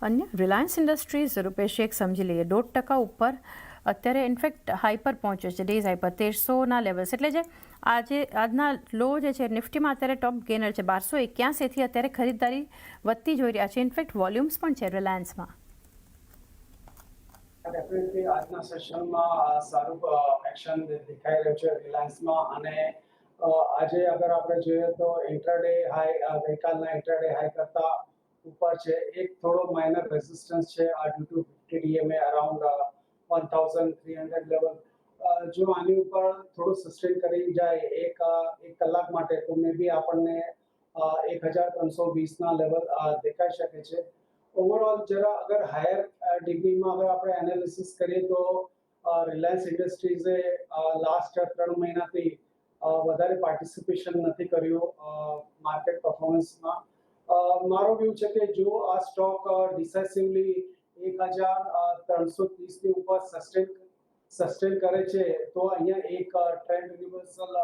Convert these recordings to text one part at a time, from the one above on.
अन्य रिलायंस इंडस्ट्रीज रुपेश एक समझी लीए 1.5% ઉપર અત્યારે ઇનફેક્ટ હાઈપર પહોંચ્યો છે, ડેઝ હાઈપર 1300ના લેવલ્સ, એટલે જે આજના લો જે છે નિફ્ટીમાં અત્યારે ટોપ ગેનર છે 1281થી અત્યારે ખરીદદારી વધતી જોઈ રહ્યા છે. ઇનફેક્ટ વોલ્યુમ્સ પણ છે રિલાયન્સમાં. ડેફિનેટલી આજના સેશનમાં સારું એક્શન દેખાઈ રહ્યું છે રિલાયન્સમાં, અને આજે અગર આપણે જોઈએ તો ઇન્ટ્રાડે હાઈ ગઈકાલના ઇન્ટ્રાડે હાઈ કરતા ઉપર છે. એક થોડો માઇનર રેઝિસ્ટન્સ છે due to 50 DMA around 1300 level. જો આની ઉપર થોડું સસ્ટેન કરી જાય એક કલાક માટે તો મે બી આપણને 1320ના લેવલ દેખાઈ શકે છે. ઓવરઓલ જરા અગર હાયર ડિગ્રીમાં અગર આપણે એનાલિસિસ કરીએ તો રિલાયન્સ ઇન્ડસ્ટ્રીઝે લાસ્ટ 3 મહિનાથી વધારે પાર્ટિસિપેશન નથી કર્યું માર્કેટ પરફોર્મન્સમાં. મારો વ્યૂ છે કે જો આ સ્ટોક ડિસાઇસિવલી 1330ની ઉપર સસ્ટેન કરે છે તો અહીંયા એક ટ્રેન્ડ રિવર્સલ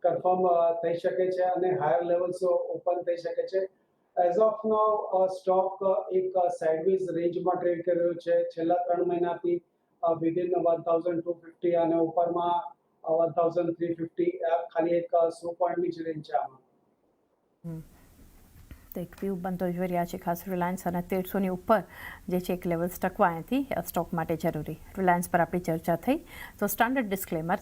કન્ફર્મ થઈ શકે છે અને હાયર લેવલ્સ ઓપન થઈ શકે છે. એઝ ઓફ નાઉ સ્ટોક એક સાઇડવેઝ રેન્જમાં ટ્રેડ કરી રહ્યો છે છેલ્લા 3 મહિનાથી વિધિન 1250 અને ઉપરમાં 1350. ખાલી એક 100 પોઈન્ટની જ રેન્જ છે આમાં. તો એક વ્યૂ બનતો જોઈ રહ્યા છે ખાસ રિલાયન્સ અને 1300ની ઉપર જે છે એક લેવલ્સ ટકવા અહીંથી સ્ટોક માટે જરૂરી. રિલાયન્સ પર આપણી ચર્ચા થઈ. તો સ્ટાન્ડર્ડ ડિસ્ક્લેમર